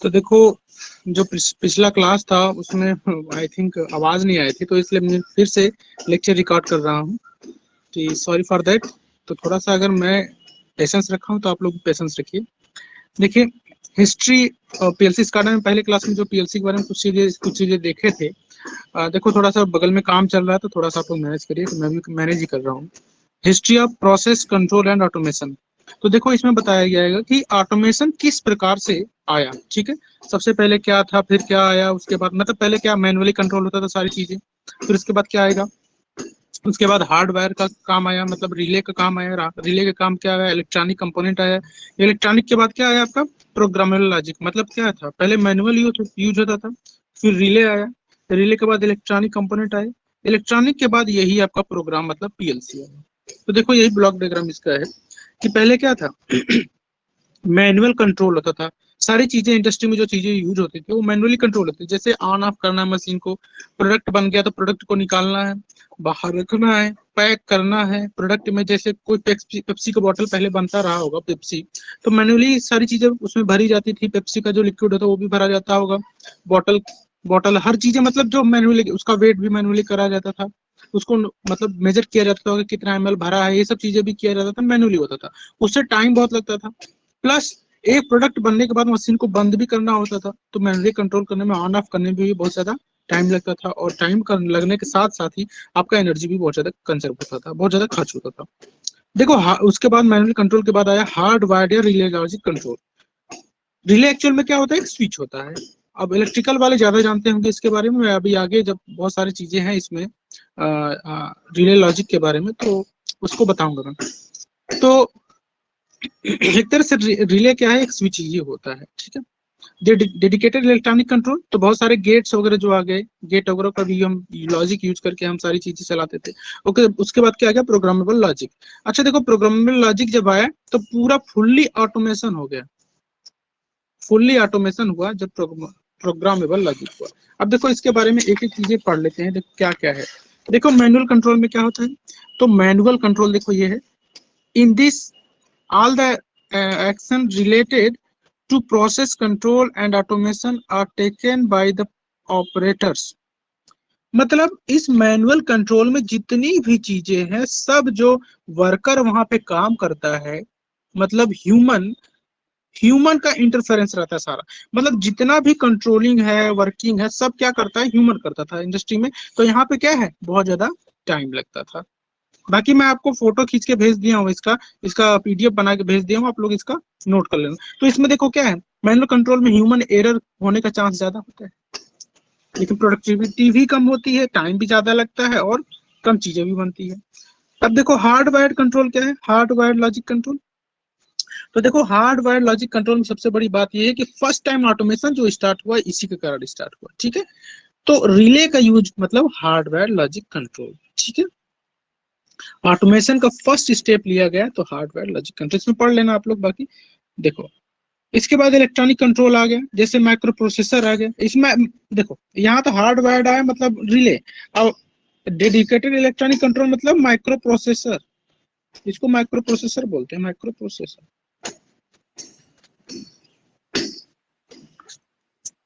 तो देखो जो पिछला क्लास था उसमें आई थिंक आवाज नहीं आई थी, तो इसलिए मैं फिर से लेक्चर रिकॉर्ड कर रहा हूँ। तो सॉरी फॉर दैट। तो थोड़ा सा अगर मैं पेशेंस रखा हूँ तो आप लोग पेशेंस रखिए। देखिए हिस्ट्री पीएलसी स्टार्टर में पहले क्लास में जो पीएलसी के बारे में कुछ चीजें देखे थे। देखो थोड़ा सा बगल में काम चल रहा है तो थोड़ा सा आप लोग मैनेज करिए, तो मैं भी मैनेज ही कर रहा हूँ। History of process control and automation. तो देखो इसमें बताया गया है कि ऑटोमेशन किस प्रकार से आया। ठीक है, सबसे पहले क्या था, फिर क्या आया, उसके बाद मतलब पहले क्या मैनुअली कंट्रोल होता था सारी चीजें, फिर उसके बाद क्या आएगा, उसके बाद हार्डवेयर का काम आया, मतलब रिले का काम आया। रिले का काम क्या आया, इलेक्ट्रॉनिक कंपोनेंट आया। इलेक्ट्रॉनिक के बाद क्या आया आपका, प्रोग्रामेबल लॉजिक। मतलब क्या था, पहले मैनुअल यूज होता था, फिर रिले आया, रिले के बाद इलेक्ट्रॉनिक कंपोनेंट आए, इलेक्ट्रॉनिक के बाद यही आपका प्रोग्राम मतलब पीएलसी आया। तो देखो यही ब्लॉक डायग्राम इसका है कि पहले क्या था मैनुअल कंट्रोल होता था। सारी चीजें इंडस्ट्री में जो चीजें यूज होती थी वो मैनुअली कंट्रोल होती थी। जैसे ऑन ऑफ करना है मशीन को, प्रोडक्ट बन गया तो प्रोडक्ट को निकालना है, बाहर रखना है, पैक करना है प्रोडक्ट में। जैसे कोई पेप्सी का बॉटल पहले बनता रहा होगा पेप्सी, तो मैनुअली सारी चीजें उसमें भरी जाती थी। पेप्सी का जो लिक्विड होता है वो भी भरा जाता होगा, बॉटल बॉटल हर चीजें, मतलब जो मैनुअली, उसका वेट भी मैनुअली करा जाता था, उसको मतलब मेजर किया जाता था कि कितना एमएल भरा है, ये सब चीजें भी किया जाता था, मैनुअली होता था। उससे टाइम बहुत लगता था, प्लस एक प्रोडक्ट बनने के बाद मशीन को बंद भी करना होता था, तो मैनुअली कंट्रोल करने में, ऑन ऑफ करने में भी बहुत ज्यादा टाइम लगता था। और टाइम लगने के साथ साथ ही आपका एनर्जी भी बहुत ज्यादा कंजर्व होता था, बहुत ज्यादा खर्च होता था। देखो उसके बाद मैनुअल कंट्रोल के बाद आया हार्ड वायर्ड या relay logic control. Relay actual में क्या होता है, एक स्विच होता है। अब इलेक्ट्रिकल वाले ज्यादा जानते होंगे इसके बारे में, अभी आगे जब बहुत सारी चीजें हैं इसमें रिले लॉजिक के बारे में, तो उसको बताऊंगा मैं। तो एक तरह से रिले क्या है, एक स्विच ये होता है। ठीक है, डेडिकेटेड इलेक्ट्रॉनिक कंट्रोल, तो बहुत सारे गेट्स वगैरह जो आ गए, गेट वगैरह का भी हम लॉजिक यूज करके हम सारी चीजें चलाते थे। ओके, उसके बाद क्या आ गया, प्रोग्रामेबल लॉजिक। अच्छा देखो प्रोग्रामेबल लॉजिक जब आया तो पूरा फुल्ली ऑटोमेशन हो गया, फुल्ली ऑटोमेशन हुआ जब प्रोग्रामेबल लॉजिक हुआ। अब देखो इसके बारे में एक एक चीजें पढ़ लेते हैं, देखो क्या क्या है। देखो मैनुअल कंट्रोल में क्या होता है, तो मैनुअल कंट्रोल देखो ये है, in this all the action related to process control and automation are taken by the operators। मतलब इस मैनुअल कंट्रोल में जितनी भी चीजें हैं, सब जो वर्कर वहां पे काम करता है, मतलब ह्यूमन का इंटरफेरेंस रहता है सारा। मतलब जितना भी कंट्रोलिंग है, वर्किंग है, सब क्या करता है, ह्यूमन करता था इंडस्ट्री में। तो यहाँ पे क्या है, बहुत ज्यादा टाइम लगता था। बाकी मैं आपको फोटो खींच के भेज दिया हूँ, इसका इसका पीडीएफ बना के भेज दिया हूँ, आप लोग इसका नोट कर लेना। तो इसमें देखो क्या है, मैनुअल कंट्रोल में ह्यूमन एरर होने का चांस ज्यादा होता है, लेकिन प्रोडक्टिविटी भी कम होती है, टाइम भी ज्यादा लगता है और कम चीजें भी बनती है। अब देखो हार्ड वायर्ड कंट्रोल क्या है, हार्ड वायर्ड लॉजिक कंट्रोल। तो देखो हार्ड वायर्ड लॉजिक कंट्रोल में सबसे बड़ी बात यह है कि फर्स्ट टाइम ऑटोमेशन जो स्टार्ट हुआ इसी के कारण स्टार्ट हुआ। ठीक है, तो रिले का यूज मतलब हार्ड वायर्ड लॉजिक कंट्रोल। ठीक है, ऑटोमेशन का फर्स्ट स्टेप लिया गया तो हार्डवेयर लॉजिक कंट्रोल, इसमें पढ़ लेना आप लोग। बाकी देखो इसके बाद इलेक्ट्रॉनिक कंट्रोल आ गया, जैसे माइक्रो प्रोसेसर आ गया। इसमें देखो यहाँ तो हार्डवेयर आया मतलब रिले, और डेडिकेटेड इलेक्ट्रॉनिक कंट्रोल मतलब माइक्रो प्रोसेसर, इसको माइक्रो प्रोसेसर बोलते हैं, माइक्रो प्रोसेसर।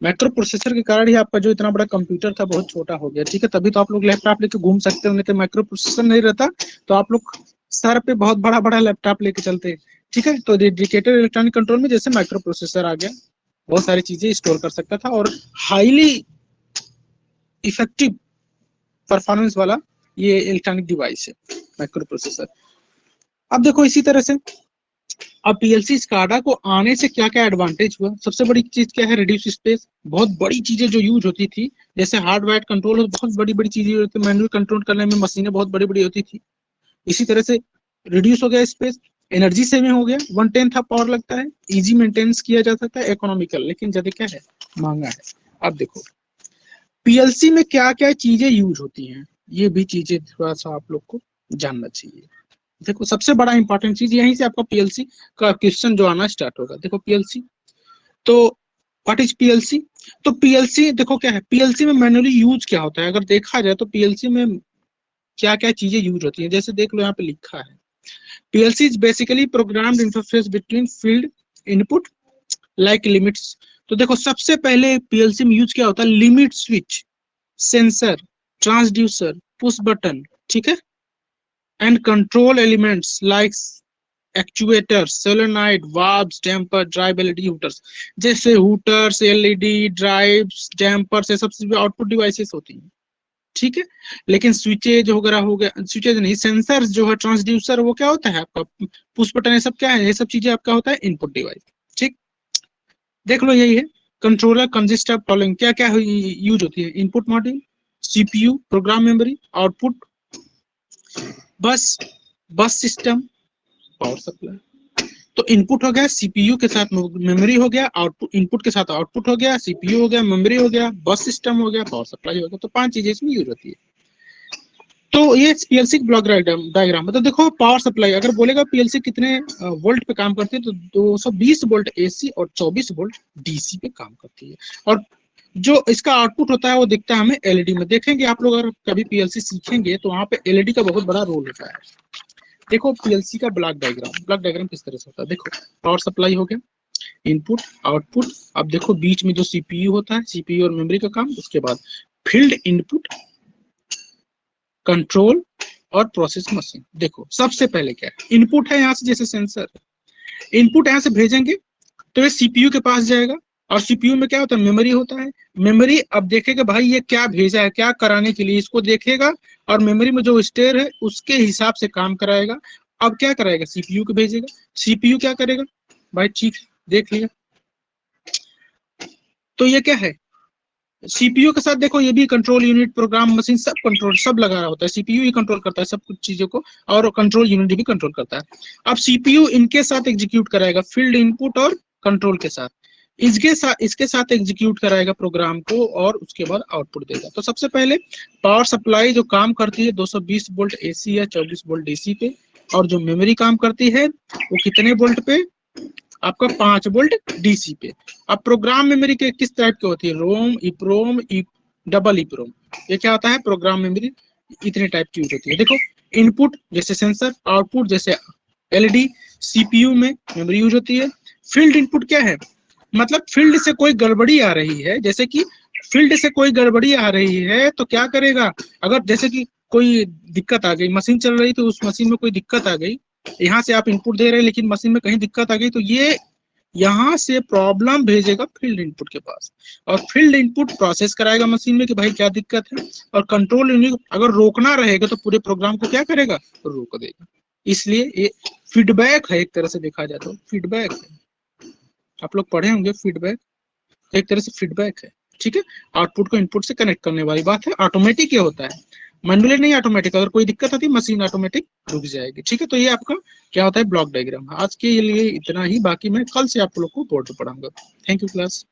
माइक्रो प्रोसेसर के कारण ही आपका जो इतना बड़ा कंप्यूटर था बहुत छोटा हो गया। ठीक है, तभी तो आप लोग लैपटॉप लेके घूम सकते होंगे, तो माइक्रो प्रोसेसर नहीं रहता तो आप लोग सर पे बहुत बड़ा बड़ा लैपटॉप लेके चलते। ठीक है, तो डेडिकेटेड इलेक्ट्रॉनिक कंट्रोल में जैसे माइक्रो प्रोसेसर आ गया, बहुत सारी चीजें स्टोर कर सकता था और हाईली इफेक्टिव परफॉर्मेंस वाला ये इलेक्ट्रॉनिक डिवाइस है माइक्रो प्रोसेसर। अब देखो इसी तरह से अब पीएलसी स्काडा को आने से क्या क्या एडवांटेज हुआ, सबसे बड़ी चीज क्या है, रिड्यूस स्पेस। बहुत बड़ी चीजें जो यूज होती थी, जैसे हार्डवेयर कंट्रोल हो, बहुत बड़ी बड़ी चीजें होती थी, मैनुअल कंट्रोल करने में मशीनें बहुत बड़ी बड़ी होती थी। इसी तरह से रिड्यूस हो गया स्पेस, एनर्जी सेविंग हो गया, 1/10 पावर लगता है, इजी मेंटेनेंस किया जा सकता है, इकोनॉमिकल, लेकिन ज्यादा क्या है, महंगा है। अब देखो पीएलसी में क्या क्या चीजें यूज होती हैं, ये भी चीजें थोड़ा सा आप लोग को जानना चाहिए। देखो सबसे बड़ा इंपॉर्टेंट चीज यहीं से आपका पीएलसी का क्वेश्चन जो आना स्टार्ट होगा। देखो पीएलसी, तो व्हाट इज पीएलसी। तो पीएलसी देखो क्या है, पीएलसी में मैनुअली यूज क्या होता है, अगर देखा जाए तो पीएलसी में क्या क्या चीजें यूज होती हैं, जैसे देख लो यहाँ पे लिखा है, PLC is basically programmed interface between field input like limits तो देखो सबसे पहले पीएलसी में यूज क्या होता है, limit switch, sensor, transducer, push button, ठीक है, and control elements like actuators, solenoid, valves, damper, drive, LED, hooters. जैसे हूटर्स, एलईडी, ड्राइव्स, डैम्पर्स, ये सब चीजें आउटपुट डिवाइसेस होती हैं, ठीक है। लेकिन स्विचेज वगैरह हो गया, स्विचेज नहीं, सेंसर जो है, ट्रांसड्यूसर, वो क्या होता है आपका, पुश बटन, ये सब क्या है, ये सब चीजें आपका होता है इनपुट डिवाइस, ठीक। देख लो यही है। कंट्रोलर कंसिस्ट ऑफ फॉलोइंग, क्या क्या यूज होती है, input module, CPU, program memory, output बस, बस सिस्टम, पावर सप्लाई। तो इनपुट हो गया, सीपीयू के साथ मेमोरी हो गया, आउटपुट, इनपुट के साथ आउटपुट हो गया, सीपीयू हो गया, मेमोरी हो गया, बस सिस्टम हो गया, पावर सप्लाई हो गया। तो 5 चीजें इसमें यूज होती है। तो ये पीएलसी ब्लॉक डायग्राम। मतलब देखो पावर सप्लाई अगर बोलेगा पीएलसी कितने वोल्ट पे काम करती है, तो 220 वोल्ट एसी और 24 वोल्ट डीसी पे काम करती है। और जो इसका आउटपुट होता है वो दिखता है हमें एलईडी में। देखेंगे आप लोग, अगर कभी पीएलसी सीखेंगे तो वहां पे एलईडी का बहुत बड़ा रोल होता है। देखो पीएलसी का ब्लॉक डायग्राम किस तरह से होता है। देखो पावर सप्लाई हो गया, इनपुट, आउटपुट, अब देखो बीच में जो सीपीयू होता है, सीपीयू और मेमोरी का काम, उसके बाद फील्ड इनपुट, कंट्रोल और प्रोसेस मशीन। देखो सबसे पहले क्या है, इनपुट है यहाँ से, जैसे सेंसर, इनपुट यहाँ से भेजेंगे तो ये सीपीयू के पास जाएगा, और सीपीयू में क्या होता है, मेमोरी होता है। मेमोरी अब देखेगा भाई ये क्या भेजा है, क्या कराने के लिए, इसको देखेगा, और मेमोरी में जो स्टेयर है उसके हिसाब से काम कराएगा। अब क्या कराएगा, सीपीयू को भेजेगा, सीपीयू क्या करेगा भाई, ठीक देख लिया। तो ये क्या है, सीपीयू के साथ देखो ये भी कंट्रोल यूनिट, प्रोग्राम मशीन, सब कंट्रोल, सब लगा रहा होता है। सीपीयू ही कंट्रोल करता है सब कुछ चीजों को, और कंट्रोल यूनिट भी कंट्रोल करता है। अब सीपीयू इनके साथ एग्जीक्यूट कराएगा, फील्ड इनपुट और कंट्रोल के साथ, इसके साथ एग्जीक्यूट कराएगा प्रोग्राम को, और उसके बाद आउटपुट देगा। तो सबसे पहले पावर सप्लाई जो काम करती है 220 वोल्ट एसी या 24 वोल्ट डीसी पे, और जो मेमोरी काम करती है वो कितने वोल्ट पे, आपका 5 वोल्ट डीसी पे। अब प्रोग्राम मेमोरी के किस टाइप की होती है, रोम, इप्रोम, डबल इप्रोम। ये क्या होता है, प्रोग्राम मेमोरी इतने टाइप की यूज होती है। देखो इनपुट जैसे सेंसर, आउटपुट जैसे एलईडी, सीपीयू में मेमोरी यूज होती है। फील्ड इनपुट क्या है, मतलब फील्ड से कोई गड़बड़ी आ रही है, जैसे कि फील्ड से कोई गड़बड़ी आ रही है तो क्या करेगा, अगर जैसे कि कोई दिक्कत आ गई, मशीन चल रही तो उस मशीन में कोई दिक्कत आ गई, यहाँ से आप इनपुट दे रहे हैं लेकिन मशीन में कहीं दिक्कत आ गई, तो ये यहाँ से प्रॉब्लम भेजेगा फील्ड इनपुट के पास, और फील्ड इनपुट प्रोसेस कराएगा मशीन में कि भाई क्या दिक्कत है, और कंट्रोल यूनिट अगर रोकना रहेगा तो पूरे प्रोग्राम को क्या करेगा, रोक देगा। इसलिए ये फीडबैक है, एक तरह से देखा जाए तो फीडबैक है। आप लोग पढ़े होंगे फीडबैक, एक तरह से फीडबैक है, ठीक है। आउटपुट को इनपुट से कनेक्ट करने वाली बात है। ऑटोमेटिक ये होता है, मैनुअली नहीं, ऑटोमेटिक। अगर कोई दिक्कत आती है मशीन ऑटोमेटिक रुक जाएगी, ठीक है। तो ये आपका क्या होता है, ब्लॉक डायग्राम। आज के लिए इतना ही, बाकी मैं कल से आप लोग को बोर्ड पे पढ़ाऊंगा। Thank you class.